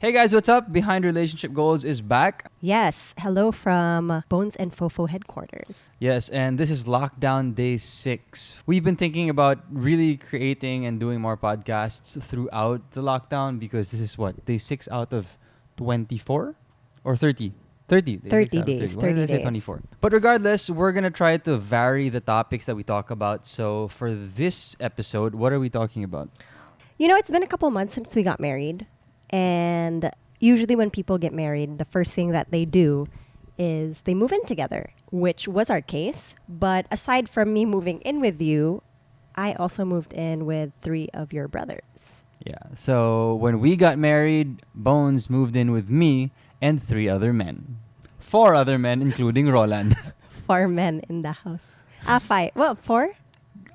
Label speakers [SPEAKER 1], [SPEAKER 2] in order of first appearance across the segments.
[SPEAKER 1] Hey guys, what's up? Behind Relationship Goals is back.
[SPEAKER 2] Yes, hello from Bones and Fofo headquarters.
[SPEAKER 1] Yes, and this is lockdown day 6. We've been thinking about really creating and doing more podcasts throughout the lockdown because this is what, day 6 out of 24 or 30? 30. Day
[SPEAKER 2] 30
[SPEAKER 1] 6 out of
[SPEAKER 2] days.
[SPEAKER 1] 30. Why did I say 24? But regardless, we're going to try to vary the topics that we talk about. So for this episode, what are we talking about?
[SPEAKER 2] You know, it's been a couple months since we got married. And usually when people get married, the first thing that they do is they move in together, which was our case. But aside from me moving in with you, I also moved in with 3 of your brothers.
[SPEAKER 1] Yeah, so when we got married, Bones moved in with me and 3 other men. 4 other men, including Roland.
[SPEAKER 2] 4 men in the house. 5. Well, 4?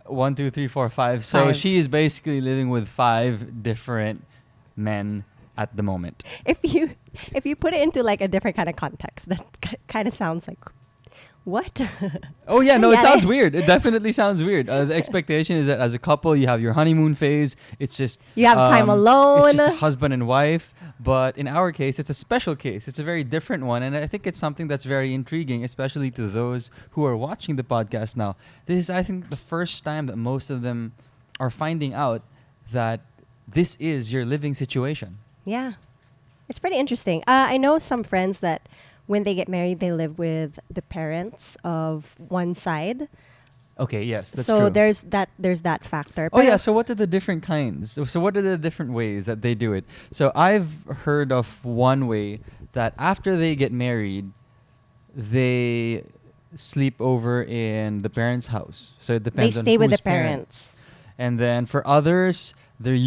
[SPEAKER 1] 1, 2, 3, 4, 5. So
[SPEAKER 2] 5.
[SPEAKER 1] she is basically living with 5 different men at the moment.
[SPEAKER 2] If you put it into like a different kind of context, that kind of sounds like, what?
[SPEAKER 1] Oh yeah, no, it
[SPEAKER 2] Yeah.
[SPEAKER 1] sounds weird. It definitely sounds weird. The expectation is that as a couple, you have your honeymoon phase. It's just
[SPEAKER 2] You have time alone.
[SPEAKER 1] It's just husband and wife. But in our case, it's a special case. It's a very different one, and I think it's something that's very intriguing, especially to those who are watching the podcast now. This is, I think, the first time that most of them are finding out that this is your living situation.
[SPEAKER 2] Yeah. It's pretty interesting. I know some friends that when they get married, they live with the parents of one side.
[SPEAKER 1] Okay, yes, that's
[SPEAKER 2] so
[SPEAKER 1] true.
[SPEAKER 2] there's that factor.
[SPEAKER 1] Oh yeah, so what are the different kinds? So what are the different ways that they do it? So I've heard of one way that after they get married, they sleep over in the parents' house. So it
[SPEAKER 2] they
[SPEAKER 1] depends on
[SPEAKER 2] stay with
[SPEAKER 1] whose
[SPEAKER 2] the parents.
[SPEAKER 1] And then for others, they're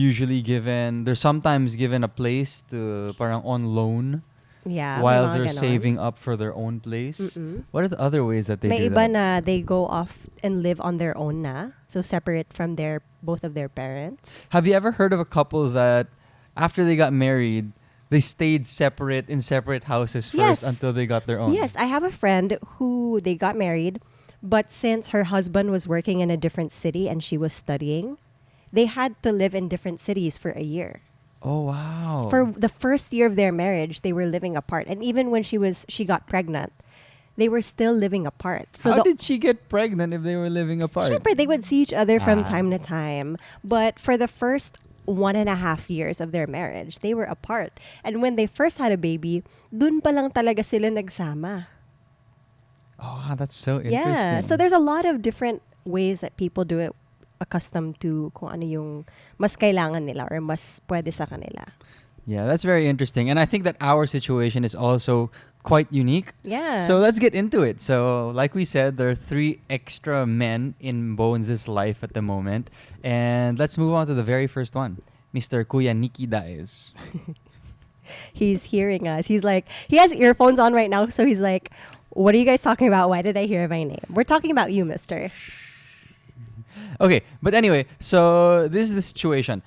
[SPEAKER 1] sometimes given a place to parang on loan
[SPEAKER 2] Yeah.
[SPEAKER 1] while
[SPEAKER 2] mga
[SPEAKER 1] they're
[SPEAKER 2] ganon.
[SPEAKER 1] saving up for their own place.
[SPEAKER 2] Mm-mm.
[SPEAKER 1] What are the other ways that they
[SPEAKER 2] May
[SPEAKER 1] do
[SPEAKER 2] iba
[SPEAKER 1] that?
[SPEAKER 2] na they go off and live on their own na. So separate from both of their parents.
[SPEAKER 1] Have you ever heard of a couple that after they got married, they stayed separate in separate houses first
[SPEAKER 2] Yes.
[SPEAKER 1] until they got their own?
[SPEAKER 2] Yes, I have a friend who they got married, but since her husband was working in a different city and she was studying, they had to live in different cities for a year.
[SPEAKER 1] Oh wow.
[SPEAKER 2] For the first year of their marriage, they were living apart. And even when she got pregnant, they were still living apart. So
[SPEAKER 1] how did she get pregnant if they were living apart?
[SPEAKER 2] syempre, they would see each other from
[SPEAKER 1] Ah.
[SPEAKER 2] time to time. But for the first 1.5 years of their marriage, they were apart. And when they first had a baby, dun pa lang talaga sila nagsama.
[SPEAKER 1] Oh, that's so interesting.
[SPEAKER 2] Yeah. So there's a lot of different ways that people do it, accustomed to kung ano yung mas kailangan nila or mas pwede sa kanila.
[SPEAKER 1] Yeah, that's very interesting. And I think that our situation is also quite unique.
[SPEAKER 2] Yeah.
[SPEAKER 1] So let's get into it. So like we said, there are 3 extra men in Bones' life at the moment. And let's move on to the very first one. Mr. Kuya Nikki Daes.
[SPEAKER 2] He's hearing us. He's like, he has earphones on right now. So he's like, what are you guys talking about? Why did I hear my name? We're talking about you, mister.
[SPEAKER 1] Okay, but anyway, so this is the situation.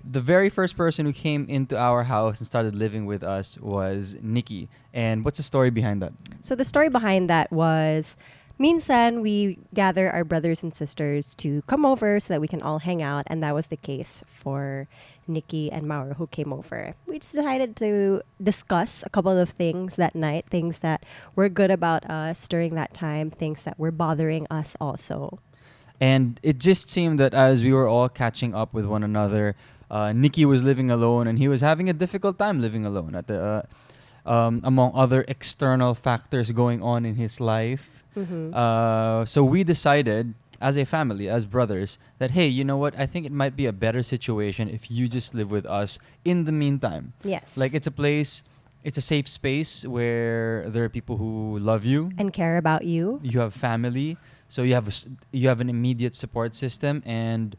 [SPEAKER 1] The very first person who came into our house and started living with us was Nikki. And what's the story behind that?
[SPEAKER 2] So the story behind that was, minsan we gather our brothers and sisters to come over so that we can all hang out. And that was the case for Nikki and Mauro who came over. We just decided to discuss a couple of things that night, things that were good about us during that time, things that were bothering us also.
[SPEAKER 1] And it just seemed that as we were all catching up with one another, Nikki was living alone and he was having a difficult time living alone at the among other external factors going on in his life.
[SPEAKER 2] Mm-hmm.
[SPEAKER 1] So we decided as a family, as brothers, that hey, you know what? I think it might be a better situation if you just live with us in the meantime.
[SPEAKER 2] Yes.
[SPEAKER 1] Like it's a safe space where there are people who love you.
[SPEAKER 2] And care about you.
[SPEAKER 1] You have family, so you have an immediate support system, and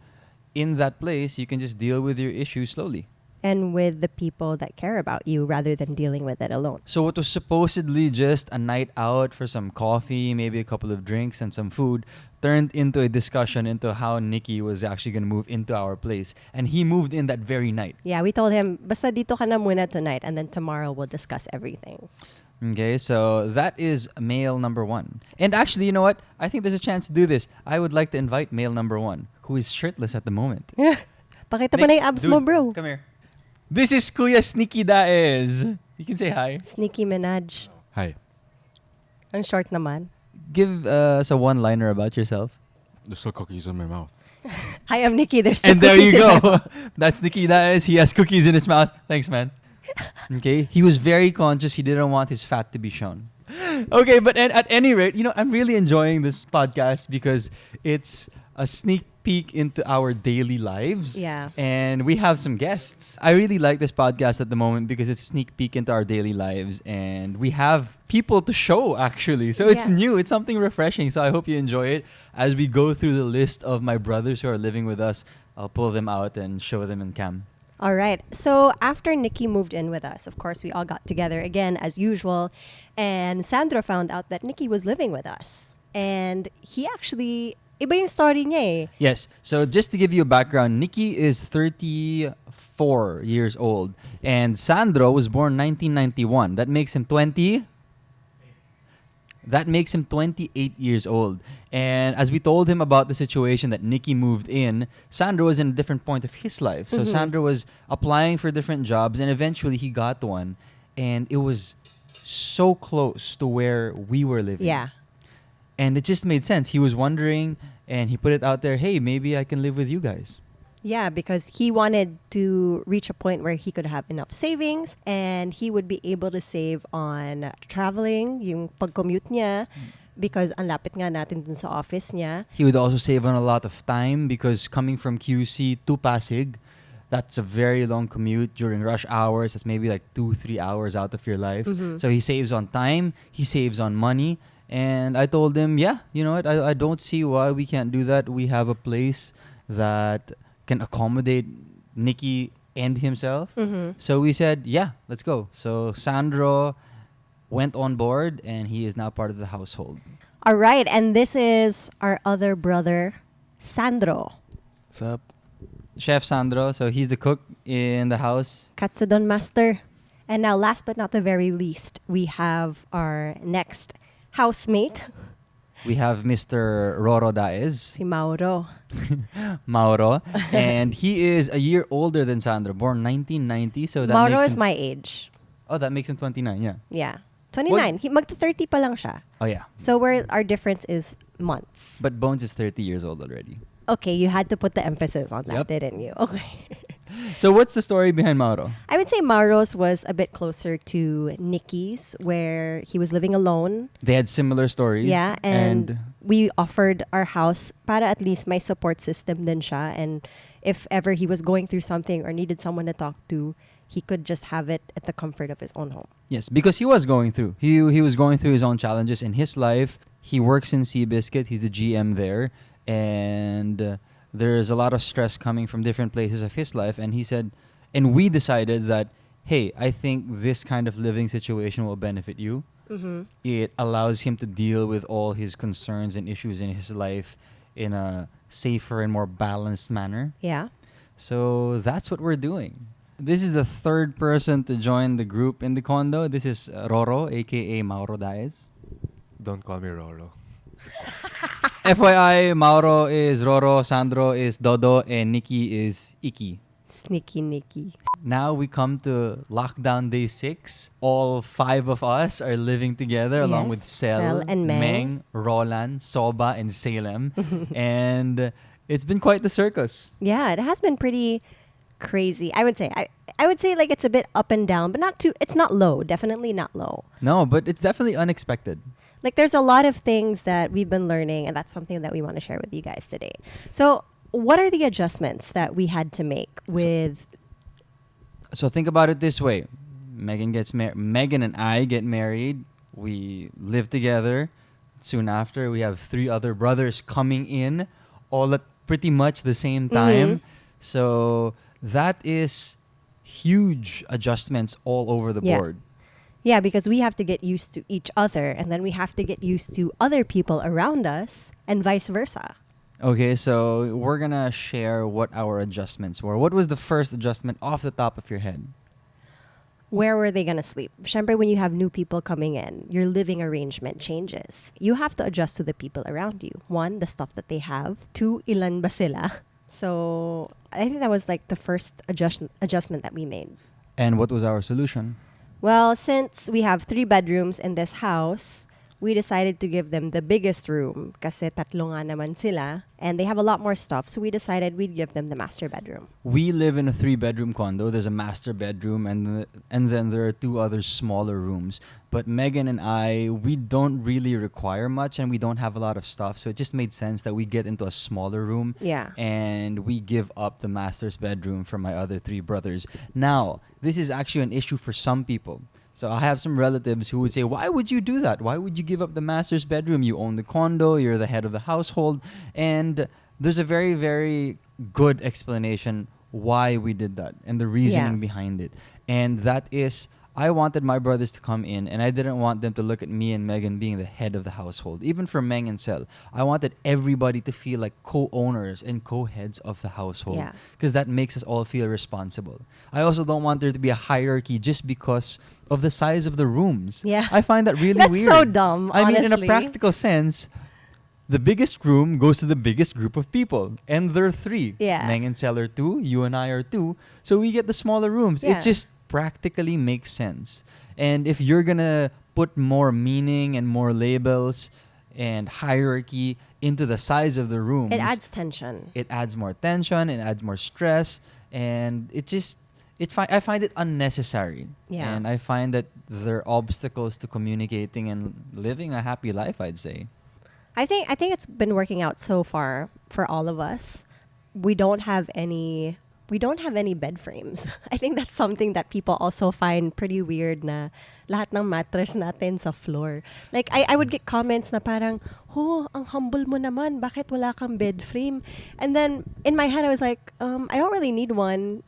[SPEAKER 1] in that place you can just deal with your issues slowly.
[SPEAKER 2] And with the people that care about you rather than dealing with it alone.
[SPEAKER 1] So what was supposedly just a night out for some coffee, maybe a couple of drinks and some food, turned into a discussion into how Nikki was actually going to move into our place. And he moved in that very night.
[SPEAKER 2] Yeah, we told him, basta dito ka na muna tonight and then tomorrow we'll discuss everything.
[SPEAKER 1] Okay, so that is male number 1. And actually, you know what? I think there's a chance to do this. I would like to invite male number 1, who is shirtless at the moment.
[SPEAKER 2] Pakita mo na yung abs mo,
[SPEAKER 1] dude,
[SPEAKER 2] bro.
[SPEAKER 1] Come here. This is Kuya Sneaky Daez. You can say hi.
[SPEAKER 2] Sneaky Minaj.
[SPEAKER 3] Hi.
[SPEAKER 2] Ang short naman.
[SPEAKER 1] Give us a one-liner about yourself.
[SPEAKER 3] There's still cookies in my mouth.
[SPEAKER 2] Hi, I'm Nikki. There's still
[SPEAKER 1] And there you
[SPEAKER 2] cookies in my
[SPEAKER 1] go. That's Nikki Daez. He has cookies in his mouth. Thanks, man. Okay. He was very conscious. He didn't want his fat to be shown. Okay, but at any rate, I'm really enjoying this podcast because it's a sneak peek into our daily lives.
[SPEAKER 2] Yeah.
[SPEAKER 1] And we have some guests. I really like this podcast at the moment because it's a sneak peek into our daily lives and we have people to show actually. So it's
[SPEAKER 2] Yeah.
[SPEAKER 1] new. It's something refreshing. So I hope you enjoy it. As we go through the list of my brothers who are living with us, I'll pull them out and show them in cam.
[SPEAKER 2] All right. So after Nikki moved in with us, of course, we all got together again as usual. And Sandro found out that Nikki was living with us. And he actually, iba yung story niya eh.
[SPEAKER 1] Yes. So just to give you a background, Nikki is 34 years old and Sandro was born 1991. That makes him 20. That makes him 28 years old. And as we told him about the situation that Nikki moved in, Sandro was in a different point of his life. So Sandro was applying for different jobs and eventually he got one. And it was so close to where we were living.
[SPEAKER 2] Yeah.
[SPEAKER 1] And it just made sense. He was wondering and he put it out there, hey, maybe I can live with you guys.
[SPEAKER 2] Yeah, because he wanted to reach a point where he could have enough savings and he would be able to save on traveling, yung pag-commute niya, because ang lapit nga natin dun sa office niya.
[SPEAKER 1] He would also save on a lot of time because coming from QC to Pasig, that's a very long commute during rush hours. That's maybe like 2-3 hours out of your life. So he saves on time, he saves on money. And I told him, yeah, you know what? I don't see why we can't do that. We have a place that can accommodate Nikki and himself. So we said, yeah, let's go. So Sandro went on board and he is now part of the household.
[SPEAKER 2] All right, and this is our other brother, Sandro.
[SPEAKER 3] What's up?
[SPEAKER 1] Chef Sandro, so he's the cook in the house.
[SPEAKER 2] Katsudon master. And now, last but not the very least, we have our next housemate,
[SPEAKER 1] We have Mr. Roro Daez,
[SPEAKER 2] si Mauro.
[SPEAKER 1] Mauro, and he is a year older than Sandro, born 1990. So that
[SPEAKER 2] Mauro
[SPEAKER 1] makes
[SPEAKER 2] is
[SPEAKER 1] him,
[SPEAKER 2] my age.
[SPEAKER 1] oh, that makes him 29. Yeah.
[SPEAKER 2] Yeah. 29. He magta-30 pa lang siya.
[SPEAKER 1] Oh yeah.
[SPEAKER 2] So where our difference is months.
[SPEAKER 1] But Bones is 30 years old already.
[SPEAKER 2] Okay, you had to put the emphasis on that,
[SPEAKER 1] Yep.
[SPEAKER 2] didn't you? Okay.
[SPEAKER 1] So what's the story behind Mauro?
[SPEAKER 2] I would say Mauro's was a bit closer to Nikki's, where he was living alone.
[SPEAKER 1] They had similar stories.
[SPEAKER 2] Yeah, and we offered our house para at least may support system din siya. And if ever he was going through something or needed someone to talk to, he could just have it at the comfort of his own home.
[SPEAKER 1] Yes, because he was going through. He was going through his own challenges in his life. He works in Seabiscuit. He's the GM there. And there's a lot of stress coming from different places of his life. And he said, and we decided that, hey, I think this kind of living situation will benefit you. It allows him to deal with all his concerns and issues in his life in a safer and more balanced manner.
[SPEAKER 2] Yeah.
[SPEAKER 1] So that's what we're doing. This is the third person to join the group in the condo. This is Roro, aka Mauro Daez.
[SPEAKER 3] Don't call me Roro.
[SPEAKER 1] FYI, Mauro is Roro, Sandro is Dodo, and Nikki is Iki.
[SPEAKER 2] Sneaky Nikki.
[SPEAKER 1] Now we come to lockdown day 6. All 5 of us are living together along
[SPEAKER 2] Yes,
[SPEAKER 1] with Sel,
[SPEAKER 2] Sel and Meng.
[SPEAKER 1] Roland, Soba, and Salem. And it's been quite the circus.
[SPEAKER 2] Yeah, it has been pretty crazy. I would say. I would say like it's a bit up and down, but not too. It's not low. Definitely not low.
[SPEAKER 1] No, but it's definitely unexpected.
[SPEAKER 2] Like there's a lot of things that we've been learning, and that's something that we want to share with you guys today. So, what are the adjustments that we had to make with?
[SPEAKER 1] So think about it this way: Megan and I get married. We live together. Soon after, we have 3 other brothers coming in, all at pretty much the same time. So that is huge adjustments all over the
[SPEAKER 2] Yeah.
[SPEAKER 1] board.
[SPEAKER 2] Yeah, because we have to get used to each other, and then we have to get used to other people around us, and vice versa.
[SPEAKER 1] Okay, so we're gonna share what our adjustments were. What was the first adjustment off the top of your head?
[SPEAKER 2] Where were they going to sleep? Syempre, when you have new people coming in, your living arrangement changes. You have to adjust to the people around you. 1, the stuff that they have. 2, ilan ba sila? So I think that was like the first adjustment that we made.
[SPEAKER 1] And what was our solution?
[SPEAKER 2] Well, since we have 3 bedrooms in this house, we decided to give them the biggest room kasi tatlo nga naman sila and they have a lot more stuff. So we decided we'd give them the master bedroom.
[SPEAKER 1] We live in a 3-bedroom condo. There's a master bedroom and then there are 2 other smaller rooms. But Megan and I, we don't really require much and we don't have a lot of stuff. So it just made sense that we get into a smaller room.
[SPEAKER 2] Yeah.
[SPEAKER 1] And we give up the master's bedroom for my other 3 brothers. Now, this is actually an issue for some people. So I have some relatives who would say, why would you do that? Why would you give up the master's bedroom? You own the condo, you're the head of the household. And there's a very, very good explanation why we did that and the reasoning behind it. And that is, I wanted my brothers to come in and I didn't want them to look at me and Megan being the head of the household. Even for Meng and Sel, I wanted everybody to feel like co-owners and co-heads of the household.
[SPEAKER 2] Yeah.
[SPEAKER 1] Because that makes us all feel responsible. I also don't want there to be a hierarchy just because of the size of the rooms.
[SPEAKER 2] Yeah.
[SPEAKER 1] I find that really
[SPEAKER 2] That's
[SPEAKER 1] weird.
[SPEAKER 2] so dumb,
[SPEAKER 1] I mean, in a
[SPEAKER 2] honestly.
[SPEAKER 1] practical sense, the biggest room goes to the biggest group of people. And there are 3.
[SPEAKER 2] Yeah.
[SPEAKER 1] Meng and Sel are 2, you and I are 2. So we get the smaller rooms.
[SPEAKER 2] Yeah.
[SPEAKER 1] It just practically makes sense. And if you're going to put more meaning and more labels and hierarchy into the size of the rooms,
[SPEAKER 2] It adds tension.
[SPEAKER 1] it adds more tension, it adds more stress, and it just I find it unnecessary.
[SPEAKER 2] Yeah.
[SPEAKER 1] And I find that there are obstacles to communicating and living a happy life, I'd say.
[SPEAKER 2] I think it's been working out so far for all of us. We don't have any bed frames. I think that's something that people also find pretty weird na lahat ng mattress natin sa floor. Like, I would get comments na parang, oh, ang humble mo naman, bakit wala kang bed frame? And then, in my head, I was like, I don't really need one.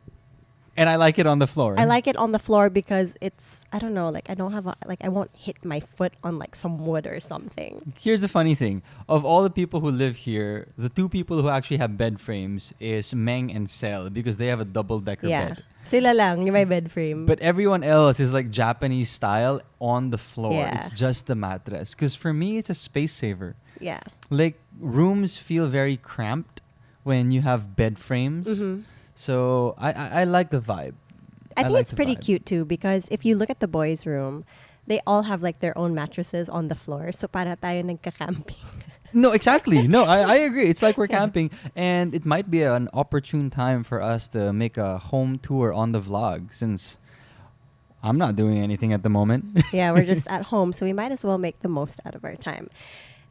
[SPEAKER 1] And I like it on the floor.
[SPEAKER 2] I like it on the floor because it's, I don't know, like, I don't have I won't hit my foot on, like, some wood or something.
[SPEAKER 1] Here's the funny thing. Of all the people who live here, the 2 people who actually have bed frames is Meng and Sel because they have a double-decker bed.
[SPEAKER 2] Sila lang, yung may bed frame.
[SPEAKER 1] But everyone else is like Japanese style on the floor.
[SPEAKER 2] Yeah.
[SPEAKER 1] It's just the mattress. Because for me, it's a space saver.
[SPEAKER 2] yeah.
[SPEAKER 1] Like, rooms feel very cramped when you have bed frames.
[SPEAKER 2] Mm-hmm.
[SPEAKER 1] So I like the vibe.
[SPEAKER 2] I think
[SPEAKER 1] like
[SPEAKER 2] it's
[SPEAKER 1] the
[SPEAKER 2] pretty
[SPEAKER 1] vibe.
[SPEAKER 2] cute too because if you look at the boys' room, they all have like their own mattresses on the floor. So para tayo nagka-camping.
[SPEAKER 1] No, exactly. No, I agree. It's like we're
[SPEAKER 2] Yeah.
[SPEAKER 1] camping. And it might be an opportune time for us to make a home tour on the vlog since I'm not doing anything at the moment.
[SPEAKER 2] Yeah, we're just at home, so we might as well make the most out of our time.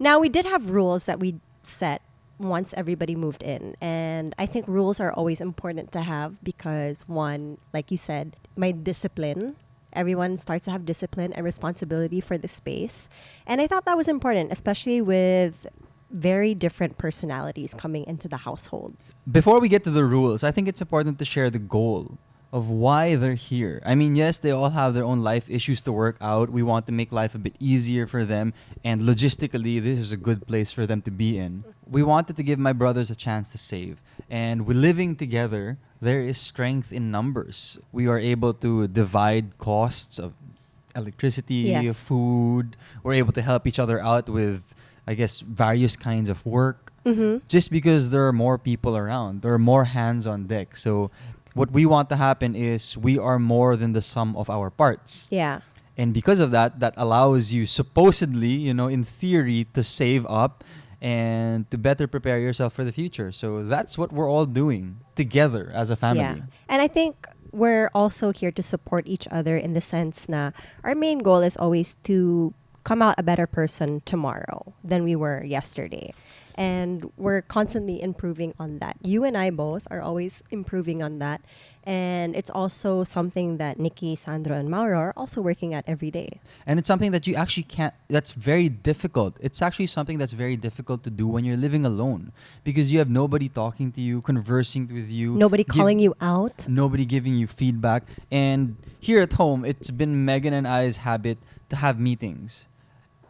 [SPEAKER 2] Now, we did have rules that we set once everybody moved in. And I think rules are always important to have because, one, like you said, my discipline. Everyone starts to have discipline and responsibility for the space. And I thought that was important, especially with very different personalities coming into the household.
[SPEAKER 1] Before we get to the rules, I think it's important to share the goal of why they're here. I mean, yes, they all have their own life issues to work out. We want to make life a bit easier for them. And logistically, this is a good place for them to be in. We wanted to give my brothers a chance to save. And with living together, there is strength in numbers. We are able to divide costs of electricity,
[SPEAKER 2] Yes.
[SPEAKER 1] food. We're able to help each other out with, I guess, various kinds of work.
[SPEAKER 2] Mm-hmm.
[SPEAKER 1] Just because there are more people around, there are more hands on deck. So what we want to happen is we are more than the sum of our parts.
[SPEAKER 2] Yeah.
[SPEAKER 1] And because of that, that allows you supposedly, you know, in theory, to save up and to better prepare yourself for the future. So that's what we're all doing together as a family.
[SPEAKER 2] Yeah. And I think we're also here to support each other in the sense na our main goal is always to come out a better person tomorrow than we were yesterday. And we're constantly improving on that. You and I both are always improving on that. And it's also something that Nikki, Sandro, and Mauro are also working at every day.
[SPEAKER 1] And it's something that you actually can't, that's very difficult. It's actually something that's very difficult to do when you're living alone because you have nobody talking to you, conversing with you.
[SPEAKER 2] Nobody calling you out.
[SPEAKER 1] Nobody giving you feedback. And here at home, it's been Megan and I's habit to have meetings,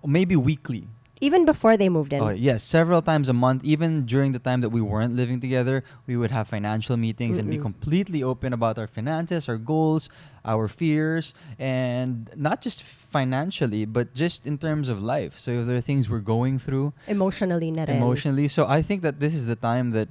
[SPEAKER 1] maybe weekly.
[SPEAKER 2] Even before they moved in.
[SPEAKER 1] Oh, yes, several times a month. Even during the time that we weren't living together, we would have financial meetings and be completely open about our finances, our goals, our fears, and not just financially, but just in terms of life. So if there are things we're going through
[SPEAKER 2] Emotionally na rin.
[SPEAKER 1] emotionally. So I think that this is the time that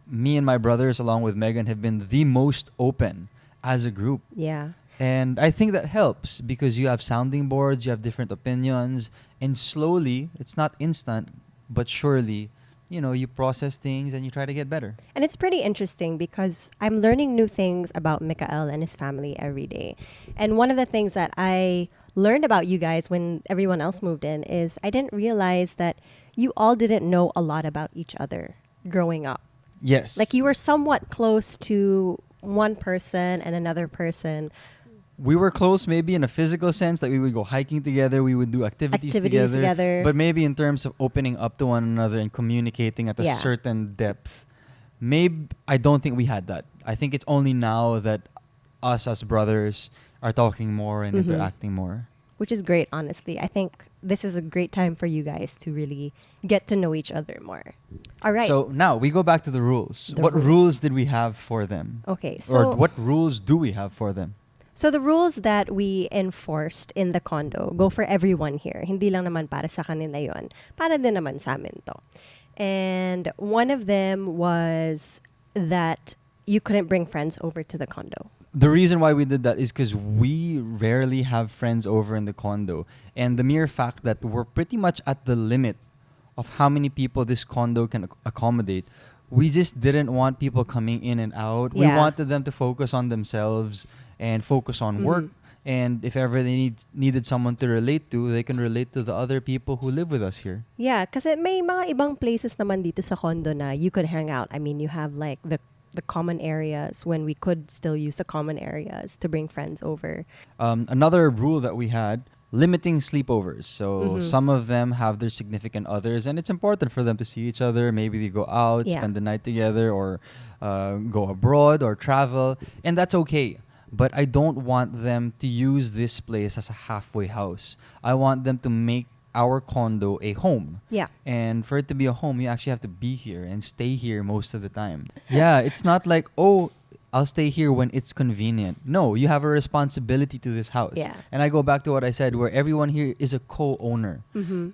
[SPEAKER 1] me and my brothers, along with Megan, have been the most open as a group.
[SPEAKER 2] Yeah.
[SPEAKER 1] And I think that helps because you have sounding boards, you have different opinions, and slowly, it's not instant, but surely, you process things and you try to get better.
[SPEAKER 2] And it's pretty interesting because I'm learning new things about Mikael and his family every day. And one of the things that I learned about you guys when everyone else moved in is I didn't realize that you all didn't know a lot about each other growing up.
[SPEAKER 1] Yes.
[SPEAKER 2] Like you were somewhat close to one person and another person.
[SPEAKER 1] We were close maybe in a physical sense, that we would go hiking together, we would do activities together. But maybe in terms of opening up to one another and communicating at a certain depth, I don't think we had that. I think it's only now that us as brothers are talking more and interacting more.
[SPEAKER 2] Which is great, honestly. I think this is a great time for you guys to really get to know each other more. All right.
[SPEAKER 1] So now we go back to the rules. What rules did we have for them?
[SPEAKER 2] Okay. So
[SPEAKER 1] or what rules do we have for them?
[SPEAKER 2] So the rules that we enforced in the condo go for everyone here. Hindi lang naman para sa kanila yon. Para din naman sa amin to. And one of them was that you couldn't bring friends over to the condo.
[SPEAKER 1] The reason why we did that is because we rarely have friends over in the condo. And the mere fact that we're pretty much at the limit of how many people this condo can accommodate, we just didn't want people coming in and out.
[SPEAKER 2] Yeah.
[SPEAKER 1] We wanted them to focus on themselves and focus on work. And if ever they needed someone to relate to, they can relate to the other people who live with us here.
[SPEAKER 2] Yeah, kasi may mga ibang places naman dito sa condo na you could hang out. I mean, you have like the common areas when we could still use the common areas to bring friends over.
[SPEAKER 1] Another rule that we had, limiting sleepovers. So some of them have their significant others, and it's important for them to see each other. Maybe they go out, spend the night together, or go abroad or travel, and that's okay. But I don't want them to use this place as a halfway house. I want them to make our condo a home.
[SPEAKER 2] Yeah.
[SPEAKER 1] And for it to be a home, you actually have to be here and stay here most of the time. Yeah, it's not like, oh, I'll stay here when it's convenient. No, you have a responsibility to this house.
[SPEAKER 2] Yeah.
[SPEAKER 1] And I go back to what I said, where everyone here is a co-owner.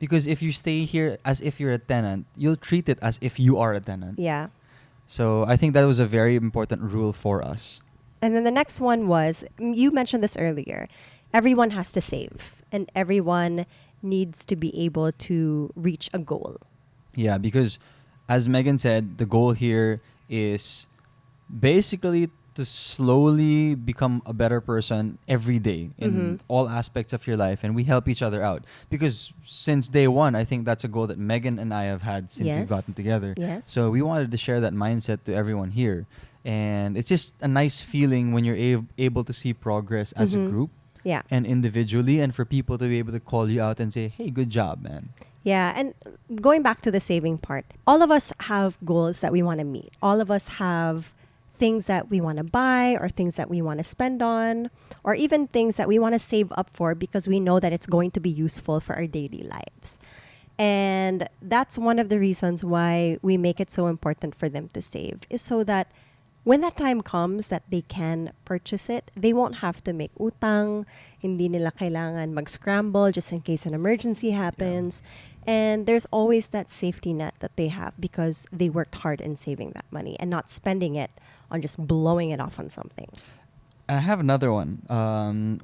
[SPEAKER 1] Because if you stay here as if you're a tenant, you'll treat it as if you are a tenant.
[SPEAKER 2] Yeah.
[SPEAKER 1] So I think that was a very important rule for us.
[SPEAKER 2] And then the next one was, you mentioned this earlier, everyone has to save and everyone needs to be able to reach a goal.
[SPEAKER 1] Yeah, because as Megan said, the goal here is basically to slowly become a better person every day in all aspects of your life, and we help each other out. Because since day one, I think that's a goal that Megan and I have had since we've gotten together.
[SPEAKER 2] Yes.
[SPEAKER 1] So we wanted to share that mindset to everyone here. And it's just a nice feeling when you're able to see progress as a group and individually, and for people to be able to call you out and say, hey, good job, man.
[SPEAKER 2] Yeah, and going back to the saving part, all of us have goals that we want to meet. All of us have things that we want to buy or things that we want to spend on, or even things that we want to save up for because we know that it's going to be useful for our daily lives. And that's one of the reasons why we make it so important for them to save, is so that when that time comes that they can purchase it, they won't have to make utang, hindi nila kailangan mag-scramble just in case an emergency happens. And there's always that safety net that they have because they worked hard in saving that money and not spending it on just blowing it off on something.
[SPEAKER 1] I have another one.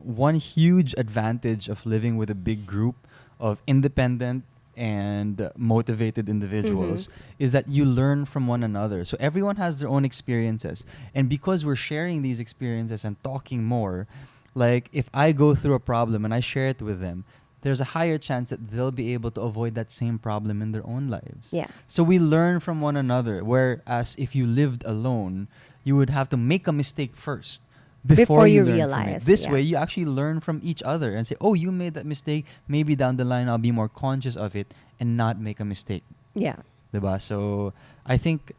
[SPEAKER 1] One huge advantage of living with a big group of independent and motivated individuals is that you learn from one another. So everyone has their own experiences. And because we're sharing these experiences and talking more, like if I go through a problem and I share it with them, there's a higher chance that they'll be able to avoid that same problem in their own lives.
[SPEAKER 2] Yeah.
[SPEAKER 1] So we learn from one another. Whereas if you lived alone, you would have to make a mistake first before you learn
[SPEAKER 2] realize.
[SPEAKER 1] from it. This way, you actually learn from each other and say, oh, you made that mistake. Maybe down the line, I'll be more conscious of it and not make a mistake.
[SPEAKER 2] Yeah.
[SPEAKER 1] Diba? So I think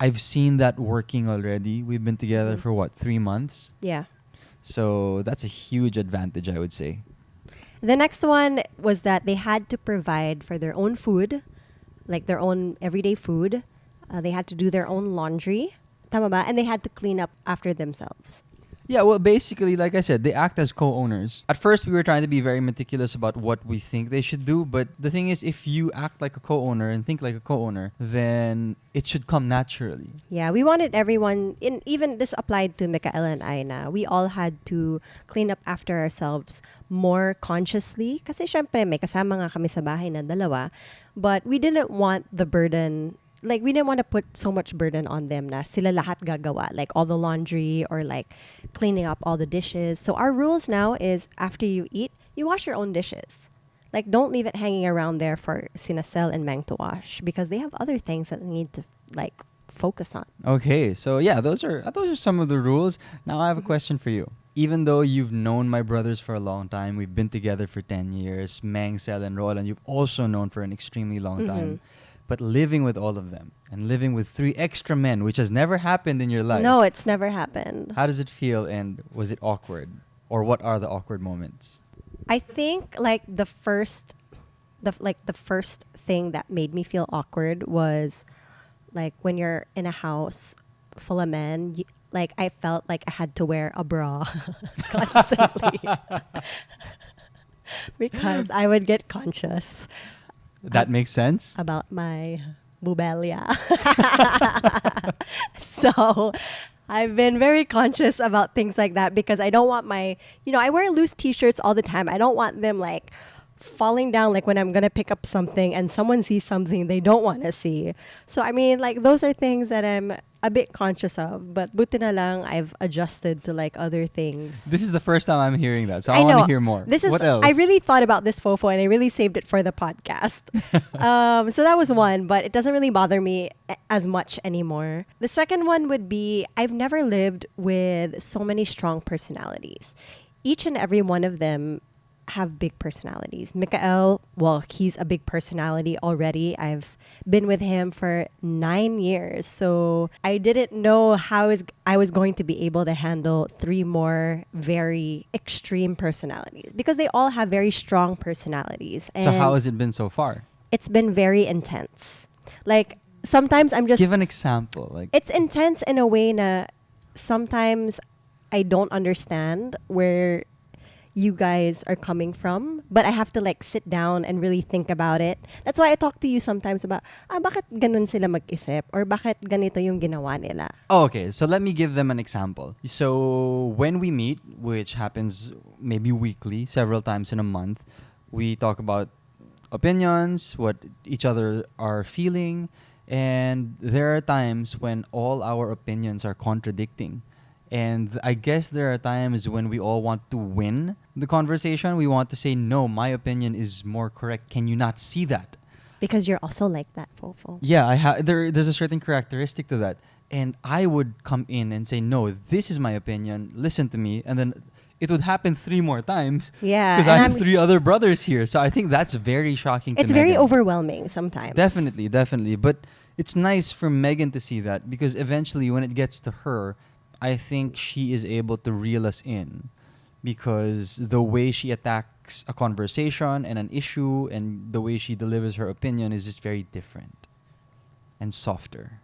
[SPEAKER 1] I've seen that working already. We've been together for 3 months?
[SPEAKER 2] Yeah.
[SPEAKER 1] So that's a huge advantage, I would say.
[SPEAKER 2] The next one was that they had to provide for their own food, like their own everyday food. They had to do their own laundry. Tama ba? And they had to clean up after themselves.
[SPEAKER 1] Yeah, well, basically, like I said, they act as co-owners. At first, we were trying to be very meticulous about what we think they should do, but the thing is, if you act like a co-owner and think like a co-owner, then it should come naturally.
[SPEAKER 2] Yeah, we wanted everyone, in even this applied to Mikael and I na, we all had to clean up after ourselves more consciously. Kasi syempre, may kasama nga kami sa bahay na dalawa. But we didn't want the burden, like we didn't want to put so much burden on them na sila lahat gagawa, like all the laundry or like cleaning up all the dishes. So our rules now is after you eat, you wash your own dishes. Like don't leave it hanging around there for Sinacel and Mang to wash because they have other things that they need to like focus on.
[SPEAKER 1] Okay, so yeah, those are some of the rules. Now I have a question for you. Even though you've known my brothers for a long time, we've been together for 10 years, Mang, Sel, and Roland, you've also known for an extremely long time. But living with all of them and living with 3 extra men, which has never happened in your life.
[SPEAKER 2] No, it's never happened.
[SPEAKER 1] How does it feel and was it awkward? Or what are the awkward moments?
[SPEAKER 2] I think like the first thing that made me feel awkward was like when you're in a house full of men, like I felt like I had to wear a bra constantly because I would get conscious
[SPEAKER 1] That makes sense.
[SPEAKER 2] about my bubelia. So I've been very conscious about things like that because I don't want I wear loose t-shirts all the time. I don't want them like falling down like when I'm going to pick up something and someone sees something they don't want to see. So I mean like those are things that I'm a bit conscious of, but buti na lang I've adjusted to like other things.
[SPEAKER 1] This is the first time I'm hearing that, so I want
[SPEAKER 2] know.
[SPEAKER 1] to hear more.
[SPEAKER 2] This is
[SPEAKER 1] what else?
[SPEAKER 2] I really thought about this fofo and I really saved it for the podcast. So that was one, but it doesn't really bother me as much anymore. The second one would be I've never lived with so many strong personalities. Each and every one of them have big personalities. Mikael, well, he's a big personality already. I've been with him for 9 years. So I didn't know how I was going to be able to handle 3 more very extreme personalities because they all have very strong personalities. And
[SPEAKER 1] so how has it been so far?
[SPEAKER 2] it's been very intense. Like sometimes I'm just
[SPEAKER 1] Give an example. Like
[SPEAKER 2] it's intense in a way na sometimes I don't understand where you guys are coming from, but I have to like sit down and really think about it. That's why I talk to you sometimes about, bakit ganun sila mag-isip? Or bakit ganito yung ginawa nila?
[SPEAKER 1] Oh, okay, so let me give them an example. So when we meet, which happens maybe weekly, several times in a month, we talk about opinions, what each other are feeling, and there are times when all our opinions are contradicting. And I guess there are times when we all want to win the conversation. We want to say, no, my opinion is more correct. Can you not see that?
[SPEAKER 2] Because you're also like that, Fofo.
[SPEAKER 1] Yeah, there's a certain characteristic to that. And I would come in and say, no, this is my opinion. Listen to me. And then it would happen 3 more times.
[SPEAKER 2] Yeah.
[SPEAKER 1] Because I have 3 other brothers here. So I think that's very shocking to
[SPEAKER 2] It's very
[SPEAKER 1] Megan.
[SPEAKER 2] overwhelming sometimes.
[SPEAKER 1] Definitely. But it's nice for Megan to see that because eventually when it gets to her, I think she is able to reel us in because the way she attacks a conversation and an issue and the way she delivers her opinion is just very different and softer.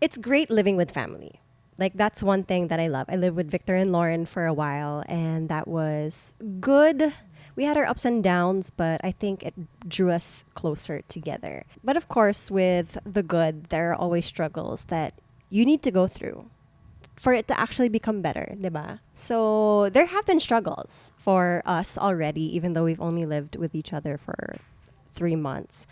[SPEAKER 2] It's great living with family. Like that's one thing that I love. I lived with Victor and Lauren for a while and that was good. We had our ups and downs, but I think it drew us closer together. But of course, with the good, there are always struggles that you need to go through for it to actually become better, diba? So there have been struggles for us already, even though we've only lived with each other for 3 months.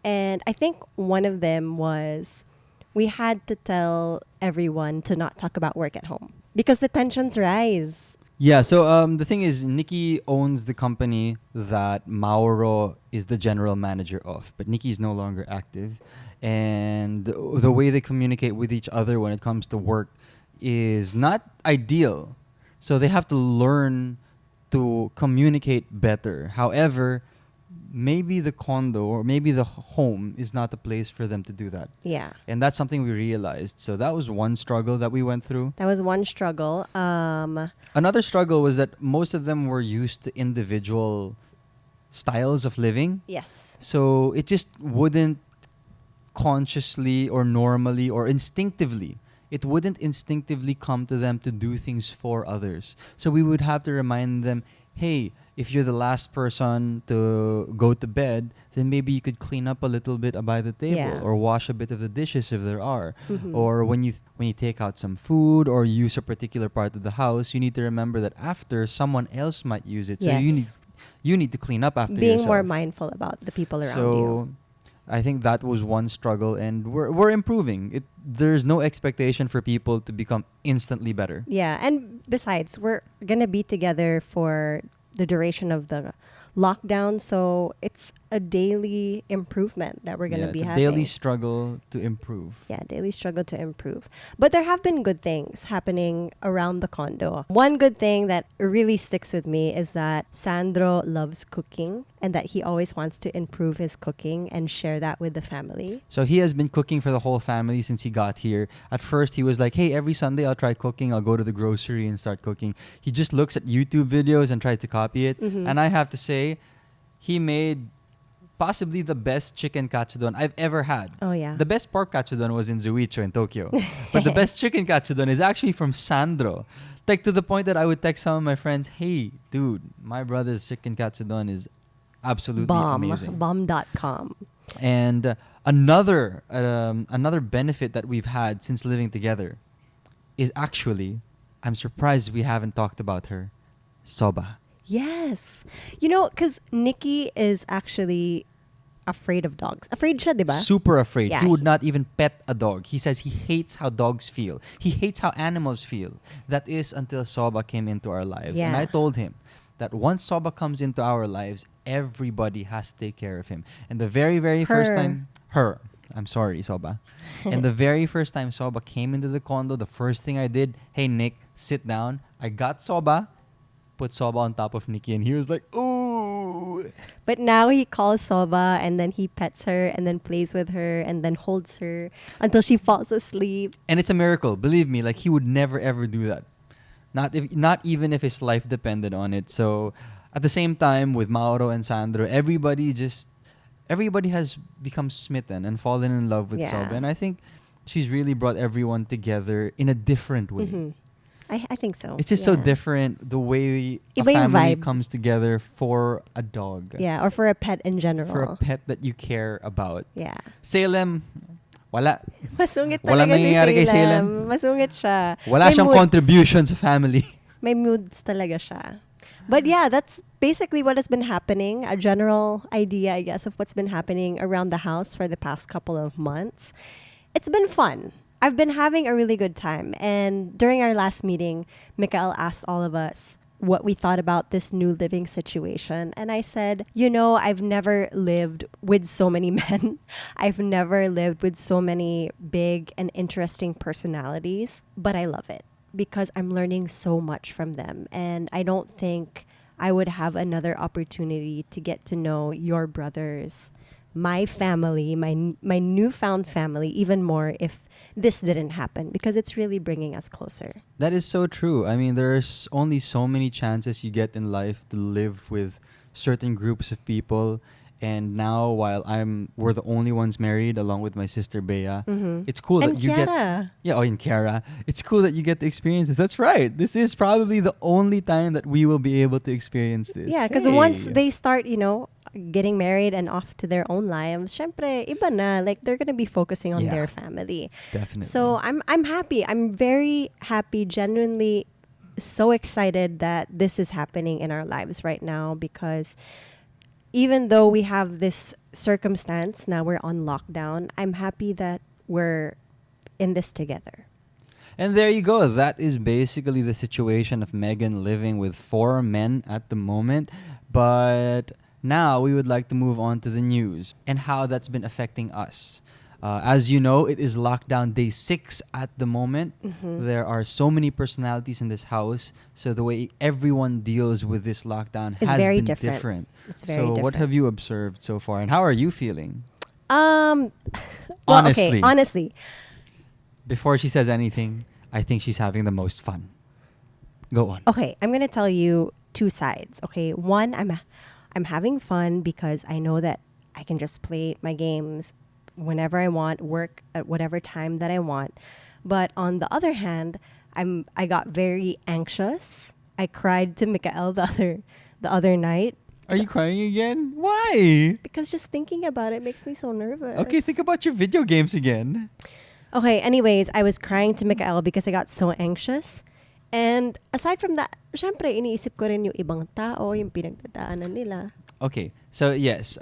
[SPEAKER 2] And I think one of them was we had to tell everyone to not talk about work at home because the tensions rise.
[SPEAKER 1] Yeah, so the thing is, Nikki owns the company that Mauro is the general manager of, but Nikki is no longer active. And the way they communicate with each other when it comes to work is not ideal. So they have to learn to communicate better. However, maybe the condo or maybe the home is not the place for them to do that.
[SPEAKER 2] Yeah.
[SPEAKER 1] And that's something we realized. So that was one struggle that we went through.
[SPEAKER 2] That was one struggle.
[SPEAKER 1] Another struggle was that most of them were used to individual styles of living.
[SPEAKER 2] Yes.
[SPEAKER 1] So it just wouldn't consciously or normally or instinctively it wouldn't instinctively come to them to do things for others. So we would have to remind them, hey, if you're the last person to go to bed, then maybe you could clean up a little bit by the table
[SPEAKER 2] Yeah.
[SPEAKER 1] or wash a bit of the dishes if there are.
[SPEAKER 2] Mhm.
[SPEAKER 1] Or when you take out some food or use a particular part of the house, you need to remember that after someone else might use it. So
[SPEAKER 2] Yes.
[SPEAKER 1] you need to clean up after
[SPEAKER 2] Being
[SPEAKER 1] yourself.
[SPEAKER 2] more mindful about the people around
[SPEAKER 1] So
[SPEAKER 2] you.
[SPEAKER 1] I think that was one struggle, and we're improving. There's no expectation for people to become instantly better.
[SPEAKER 2] Yeah, and besides, we're gonna be together for the duration of the lockdown, so it's a daily improvement that we're gonna
[SPEAKER 1] Yeah,
[SPEAKER 2] be
[SPEAKER 1] it's a
[SPEAKER 2] having.
[SPEAKER 1] daily struggle to improve.
[SPEAKER 2] Yeah, daily struggle to improve. But there have been good things happening around the condo. One good thing that really sticks with me is that Sandro loves cooking and that he always wants to improve his cooking and share that with the family.
[SPEAKER 1] So he has been cooking for the whole family since he got here. At first, he was like, hey, every Sunday I'll try cooking. I'll go to the grocery and start cooking. He just looks at YouTube videos and tries to copy it.
[SPEAKER 2] Mhm.
[SPEAKER 1] And I have to say, he made possibly the best chicken katsudon I've ever had.
[SPEAKER 2] Oh, yeah.
[SPEAKER 1] The best pork katsudon was in Zuicho in Tokyo. But the best chicken katsudon is actually from Sandro. Like to the point that I would text some of my friends, hey, dude, my brother's chicken katsudon is absolutely amazing.
[SPEAKER 2] Bomb.com.
[SPEAKER 1] And another benefit that we've had since living together is actually, I'm surprised we haven't talked about her, Soba.
[SPEAKER 2] Yes. You know, because Nikki is actually afraid of dogs. Afraid siya, diba?
[SPEAKER 1] Super afraid.
[SPEAKER 2] Yeah.
[SPEAKER 1] He would not even pet a dog. He says he hates how dogs feel. He hates how animals feel. That is until Soba came into our lives. And
[SPEAKER 2] Yeah.
[SPEAKER 1] I told him that once Soba comes into our lives, everybody has to take care of him. And the very, very first
[SPEAKER 2] Her.
[SPEAKER 1] time... Her. I'm sorry, Soba. And the very first time Soba came into the condo, the first thing I did, hey, Nick, sit down. I got Soba, put Soba on top of Nikki, and he was like, ooh.
[SPEAKER 2] But now he calls Soba and then he pets her and then plays with her and then holds her until she falls asleep.
[SPEAKER 1] And it's a miracle. Believe me, like he would never ever do that. Not even if his life depended on it. So at the same time with Mauro and Sandro, everybody has become smitten and fallen in love with
[SPEAKER 2] Yeah.
[SPEAKER 1] Soba. And I think she's really brought everyone together in a different way.
[SPEAKER 2] Mhm. I think so.
[SPEAKER 1] It's just so
[SPEAKER 2] Yeah.
[SPEAKER 1] different the way a
[SPEAKER 2] Iba yung
[SPEAKER 1] family
[SPEAKER 2] vibe.
[SPEAKER 1] comes together for a dog.
[SPEAKER 2] Yeah, or for a pet in general.
[SPEAKER 1] For a pet that you care about.
[SPEAKER 2] Yeah.
[SPEAKER 1] Salem, wala.
[SPEAKER 2] Masungit
[SPEAKER 1] Walang
[SPEAKER 2] talaga si
[SPEAKER 1] nangyayari kay
[SPEAKER 2] Salem. Masungit siya.
[SPEAKER 1] Wala
[SPEAKER 2] May
[SPEAKER 1] siyang
[SPEAKER 2] moods.
[SPEAKER 1] contribution sa family.
[SPEAKER 2] May moods talaga siya. But yeah, that's basically what has been happening. A general idea, I guess, of what's been happening around the house for the past couple of months. It's been fun. I've been having a really good time. And during our last meeting, Mikael asked all of us what we thought about this new living situation. And I said, you know, I've never lived with so many men. I've never lived with so many big and interesting personalities, but I love it because I'm learning so much from them. And I don't think I would have another opportunity to get to know your brothers, my family, my newfound family, even more if this didn't happen, because it's really bringing us closer.
[SPEAKER 1] That is so true. I mean, there's only so many chances you get in life to live with certain groups of people. And now, while we're the only ones married, along with my sister Bea, it's cool
[SPEAKER 2] And
[SPEAKER 1] that you get.
[SPEAKER 2] Kiara.
[SPEAKER 1] Yeah, in Kiara, it's cool that you get to experience this. That's right. This is probably the only time that we will be able to experience this.
[SPEAKER 2] Yeah, because
[SPEAKER 1] Hey.
[SPEAKER 2] once they start, getting married and off to their own lives, syempre, iba na. Like, they're going to be focusing on
[SPEAKER 1] Yeah.
[SPEAKER 2] their family.
[SPEAKER 1] Definitely.
[SPEAKER 2] So I'm happy. I'm very happy, genuinely so excited that this is happening in our lives right now, because even though we have this circumstance, now we're on lockdown, I'm happy that we're in this together.
[SPEAKER 1] And there you go. That is basically the situation of Megan living with 4 men at the moment. But now we would like to move on to the news and how that's been affecting us. As you know, it is lockdown day 6 at the moment. There are so many personalities in this house. So the way everyone deals with this lockdown
[SPEAKER 2] It's
[SPEAKER 1] has
[SPEAKER 2] very
[SPEAKER 1] been
[SPEAKER 2] different.
[SPEAKER 1] different.
[SPEAKER 2] It's very
[SPEAKER 1] So
[SPEAKER 2] different.
[SPEAKER 1] what have you observed so far? And how are you feeling?
[SPEAKER 2] Well,
[SPEAKER 1] Honestly.
[SPEAKER 2] okay, honestly.
[SPEAKER 1] Before she says anything, I think she's having the most fun. Go on.
[SPEAKER 2] Okay, I'm gonna tell you 2 sides. Okay, one, I'm having fun because I know that I can just play my games whenever I want, work at whatever time that I want. But on the other hand, I got very anxious. I cried to Mikael the other night
[SPEAKER 1] Are you crying again? Why?
[SPEAKER 2] because just thinking about it makes me so nervous.
[SPEAKER 1] Okay, think about your video games again.
[SPEAKER 2] Okay, anyways, I was crying to Mikael because I got so anxious. And aside from that, syempre, iniisip ko rin yung ibang tao, yung pinagdadaanan nila.
[SPEAKER 1] Okay, so yes,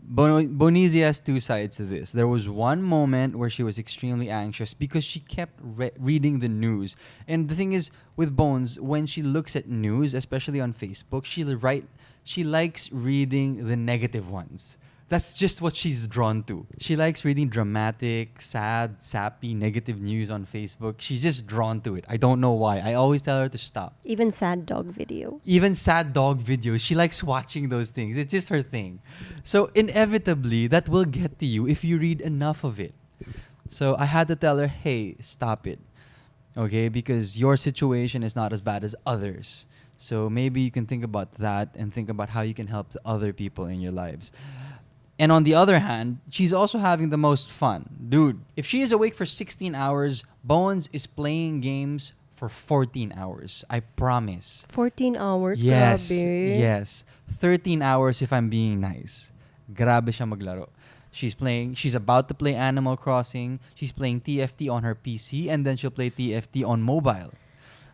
[SPEAKER 1] Bonizi has two sides to this. There was one moment where she was extremely anxious because she kept reading the news. And the thing is, with Bones, when she looks at news, especially on Facebook, she likes reading the negative ones. That's just what she's drawn to. She likes reading dramatic, sad, sappy, negative news on Facebook. She's just drawn to it. I don't know why. I always tell her to stop.
[SPEAKER 2] Even sad dog videos.
[SPEAKER 1] Even sad dog videos. She likes watching those things. It's just her thing. So inevitably, that will get to you if you read enough of it. So I had to tell her, hey, stop it. Okay? Because your situation is not as bad as others. So maybe you can think about that and think about how you can help the other people in your lives. And on the other hand, she's also having the most fun. Dude, if she is awake for 16 hours, Bones is playing games for 14 hours. I promise.
[SPEAKER 2] 14 hours,
[SPEAKER 1] Yes.
[SPEAKER 2] grabe.
[SPEAKER 1] Yes. 13 hours if I'm being nice. Grabe siya maglaro. She's about to play Animal Crossing. She's playing TFT on her PC and then she'll play TFT on mobile.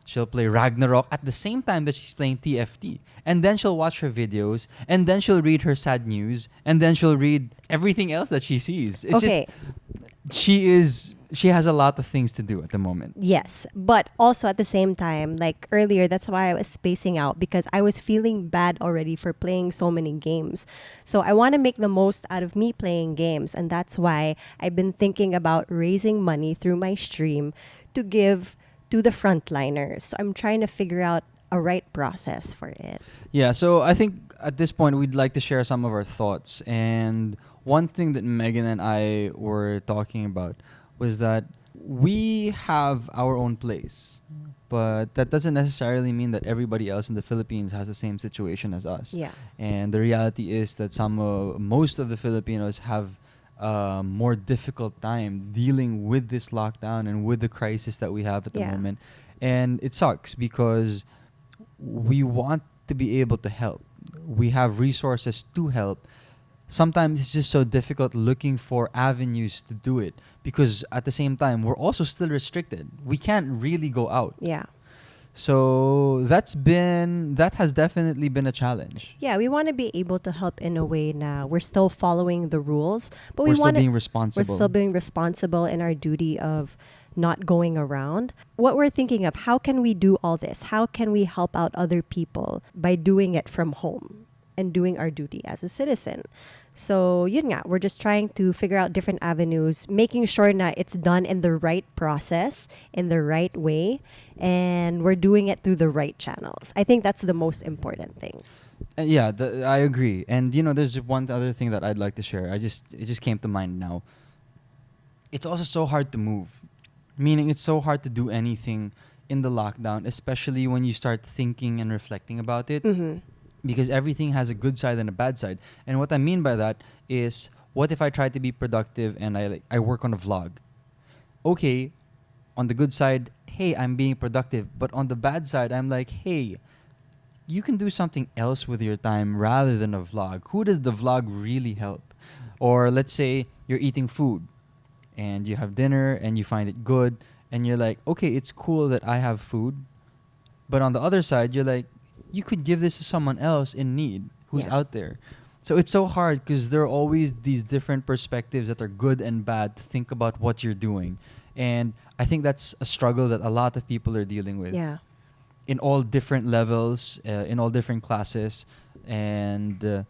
[SPEAKER 1] She'll play Ragnarok at the same time that she's playing TFT. And then she'll watch her videos. And then she'll read her sad news. And then she'll read everything else that she sees. It's
[SPEAKER 2] Okay.
[SPEAKER 1] just, she has a lot of things to do at the moment.
[SPEAKER 2] Yes, but also at the same time, like earlier, that's why I was spacing out because I was feeling bad already for playing so many games. So I want to make the most out of me playing games. And that's why I've been thinking about raising money through my stream to give to the frontliners. So I'm trying to figure out a right process for it.
[SPEAKER 1] Yeah, so I think at this point we'd like to share some of our thoughts. And one thing that Megan and I were talking about was that we have our own place. But that doesn't necessarily mean that everybody else in the Philippines has the same situation as us.
[SPEAKER 2] Yeah.
[SPEAKER 1] And the reality is that most of the Filipinos have more difficult time dealing with this lockdown and with the crisis that we have at the
[SPEAKER 2] Yeah.
[SPEAKER 1] moment. And it sucks because we want to be able to help. We have resources to help. Sometimes it's just so difficult looking for avenues to do it because at the same time, we're also still restricted. We can't really go out.
[SPEAKER 2] Yeah.
[SPEAKER 1] So that has definitely been a challenge.
[SPEAKER 2] Yeah, we want to be able to help in a way now. We're still following the rules, but
[SPEAKER 1] We're
[SPEAKER 2] we
[SPEAKER 1] still
[SPEAKER 2] want
[SPEAKER 1] being
[SPEAKER 2] to
[SPEAKER 1] responsible.
[SPEAKER 2] we're still being responsible in our duty of not going around. What we're thinking of, how can we do all this? How can we help out other people by doing it from home and doing our duty as a citizen? So, yun nga, we're just trying to figure out different avenues, making sure na it's done in the right process, in the right way, and we're doing it through the right channels. I think that's the most important thing.
[SPEAKER 1] Yeah, I agree. And there's one other thing that I'd like to share. It just came to mind now. It's also so hard to move. Meaning it's so hard to do anything in the lockdown, especially when you start thinking and reflecting about it.
[SPEAKER 2] Mm-hmm.
[SPEAKER 1] Because everything has a good side and a bad side. And what I mean by that is, what if I try to be productive and I work on a vlog? Okay, on the good side, hey, I'm being productive. But on the bad side, I'm like, hey, you can do something else with your time rather than a vlog. Who does the vlog really help? Or let's say you're eating food and you have dinner and you find it good and you're like, okay, it's cool that I have food. But on the other side, you're like, you could give this to someone else in need who's
[SPEAKER 2] Yeah.
[SPEAKER 1] out there. So it's so hard because there are always these different perspectives that are good and bad to think about what you're doing. And I think that's a struggle that a lot of people are dealing with
[SPEAKER 2] Yeah.
[SPEAKER 1] in all different levels, in all different classes. And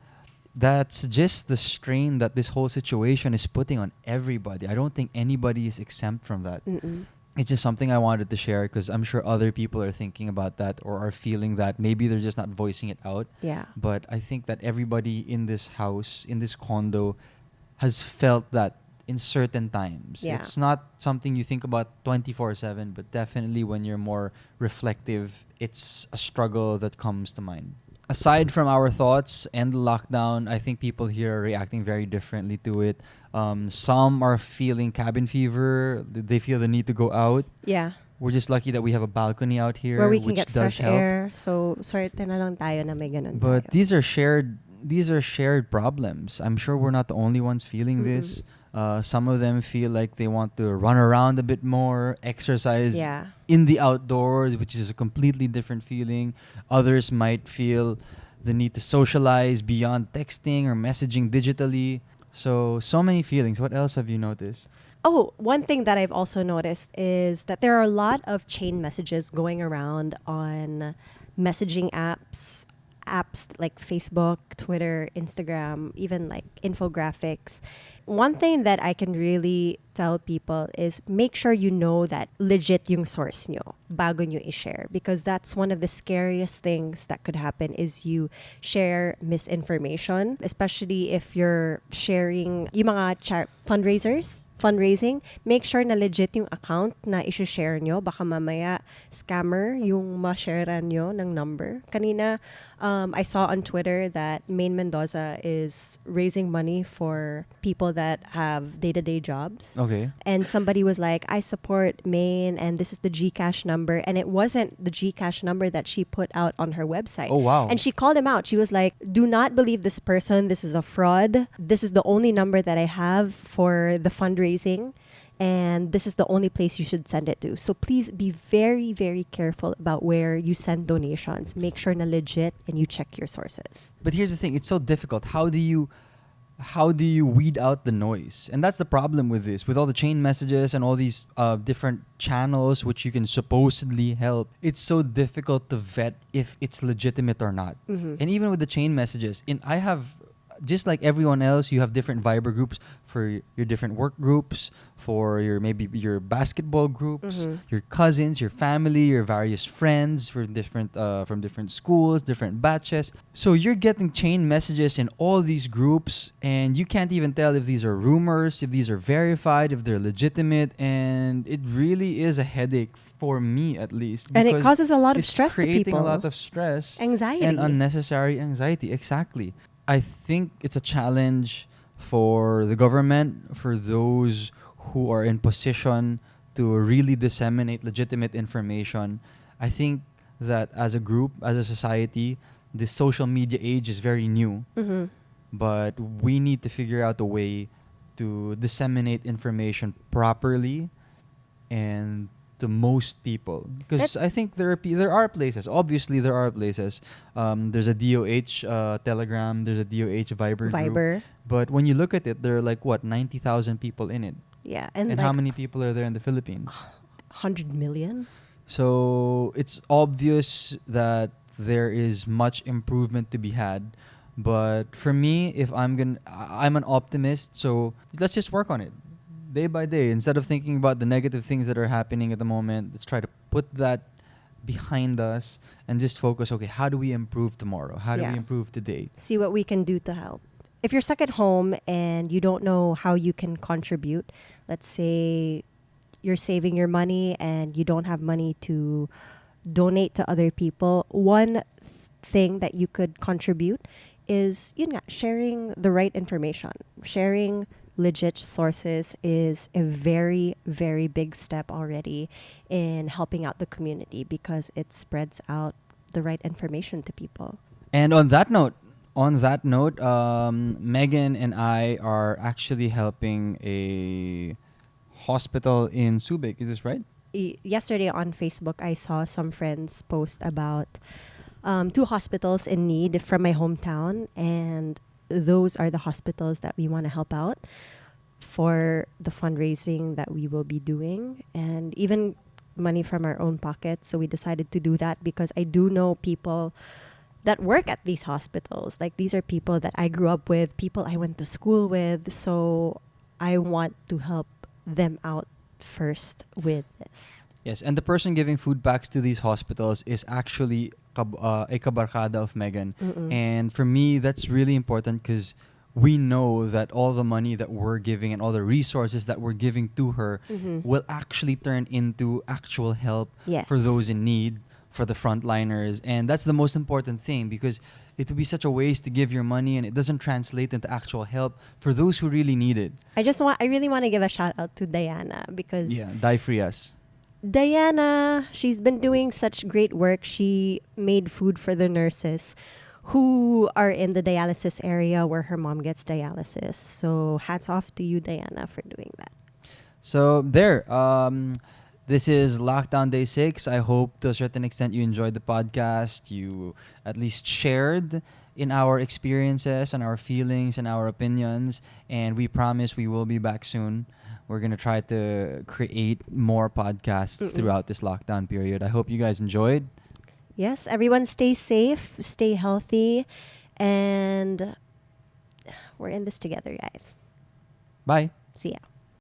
[SPEAKER 1] that's just the strain that this whole situation is putting on everybody. I don't think anybody is exempt from that.
[SPEAKER 2] Mm-mm.
[SPEAKER 1] It's just something I wanted to share because I'm sure other people are thinking about that or are feeling that. Maybe they're just not voicing it out.
[SPEAKER 2] Yeah.
[SPEAKER 1] But I think that everybody in this house, in this condo, has felt that in certain times.
[SPEAKER 2] Yeah.
[SPEAKER 1] It's not something you think about 24/7, but definitely when you're more reflective, it's a struggle that comes to mind. aside from our thoughts and the lockdown, I think people here are reacting very differently to it. Some are feeling cabin fever. They feel the need to go out.
[SPEAKER 2] Yeah.
[SPEAKER 1] We're just lucky that we have a balcony out here,
[SPEAKER 2] Where we can
[SPEAKER 1] which
[SPEAKER 2] get
[SPEAKER 1] does
[SPEAKER 2] fresh
[SPEAKER 1] help.
[SPEAKER 2] air. So, swerte na lang tayo na may ganun
[SPEAKER 1] But
[SPEAKER 2] tayo.
[SPEAKER 1] these are shared problems. I'm sure we're not the only ones feeling this. Some of them feel like they want to run around a bit more, exercise
[SPEAKER 2] Yeah.
[SPEAKER 1] in the outdoors, which is a completely different feeling. Others might feel the need to socialize beyond texting or messaging digitally. So many feelings. What else have you noticed?
[SPEAKER 2] Oh, one thing that I've also noticed is that there are a lot of chain messages going around on messaging apps like Facebook, Twitter, Instagram, even like infographics. One thing that I can really tell people is make sure you know that legit yung source nyo bago nyo i-share, because that's one of the scariest things that could happen is you share misinformation, especially if you're sharing yung mga fundraising, make sure na legit yung account na i-share nyo. Baka mamaya scammer yung ma-sharean nyo ng number. Kanina, I saw on Twitter that Maine Mendoza is raising money for people that have day-to-day jobs.
[SPEAKER 1] Okay.
[SPEAKER 2] And somebody was like, I support Maine and this is the GCash number. And it wasn't the GCash number that she put out on her website.
[SPEAKER 1] Oh, wow.
[SPEAKER 2] And she called him out. She was like, do not believe this person. This is a fraud. This is the only number that I have for the fundraising. And this is the only place you should send it to. So please be very, very careful about where you send donations. Make sure na legit and you check your sources.
[SPEAKER 1] But here's the thing, it's so difficult. How do you weed out the noise? And that's the problem with this, with all the chain messages and all these different channels which you can supposedly help. It's so difficult to vet if it's legitimate or not. And even with the chain messages, I have, just like everyone else, you have different Viber groups for your different work groups, for maybe your basketball groups, your cousins, your family, your various friends from different schools, different batches. So you're getting chain messages in all these groups, and you can't even tell if these are rumors, if these are verified, if they're legitimate, and it really is a headache for me, at least.
[SPEAKER 2] And it
[SPEAKER 1] because
[SPEAKER 2] causes a lot of
[SPEAKER 1] it's
[SPEAKER 2] stress to
[SPEAKER 1] creating
[SPEAKER 2] people.
[SPEAKER 1] a lot of stress
[SPEAKER 2] Anxiety.
[SPEAKER 1] and unnecessary anxiety. Exactly. I think it's a challenge for the government, for those who are in position to really disseminate legitimate information. I think that as a group, as a society, the social media age is very new, but we need to figure out a way to disseminate information properly and to most people, because I think there are places. Obviously, there are places. There's a DOH Telegram. There's a DOH Viber group. But when you look at it, there are like 90,000 people in it.
[SPEAKER 2] Yeah,
[SPEAKER 1] And
[SPEAKER 2] like
[SPEAKER 1] how many people are there in the Philippines?
[SPEAKER 2] 100 million.
[SPEAKER 1] So it's obvious that there is much improvement to be had. But for me, if I'm an optimist. So let's just work on it day by day. Instead of thinking about the negative things that are happening at the moment, let's try to put that behind us and just focus, okay, how do we improve tomorrow? How do we improve today?
[SPEAKER 2] See what we can do to help. If you're stuck at home and you don't know how you can contribute, let's say you're saving your money and you don't have money to donate to other people, one thing that you could contribute is sharing the right information. Sharing legit sources is a very, very big step already in helping out the community because it spreads out the right information to people.
[SPEAKER 1] And on that note, Megan and I are actually helping a hospital in Subic. Is this right?
[SPEAKER 2] Yesterday on Facebook, I saw some friends post about 2 hospitals in need from my hometown, and those are the hospitals that we want to help out for the fundraising that we will be doing, and even money from our own pockets. So we decided to do that because I do know people that work at these hospitals. Like, these are people that I grew up with, people I went to school with. So I want to help them out first with this.
[SPEAKER 1] Yes, and the person giving food packs to these hospitals is actually a kabarkada of Megan. And for me, that's really important because we know that all the money that we're giving and all the resources that we're giving to her will actually turn into actual help for those in need, for the frontliners, and that's the most important thing, because it would be such a waste to give your money and it doesn't translate into actual help for those who really need it.
[SPEAKER 2] I really want to give a shout out to Diana because
[SPEAKER 1] Yeah, die free us.
[SPEAKER 2] Diana, she's been doing such great work. She made food for the nurses who are in the dialysis area where her mom gets dialysis. So hats off to you, Diana, for doing that.
[SPEAKER 1] So there, this is Lockdown Day 6. I hope to a certain extent you enjoyed the podcast. You at least shared in our experiences and our feelings and our opinions. And we promise we will be back soon. We're going to try to create more podcasts throughout this lockdown period. I hope you guys enjoyed.
[SPEAKER 2] Yes, everyone stay safe, stay healthy, and we're in this together, guys.
[SPEAKER 1] Bye.
[SPEAKER 2] See ya.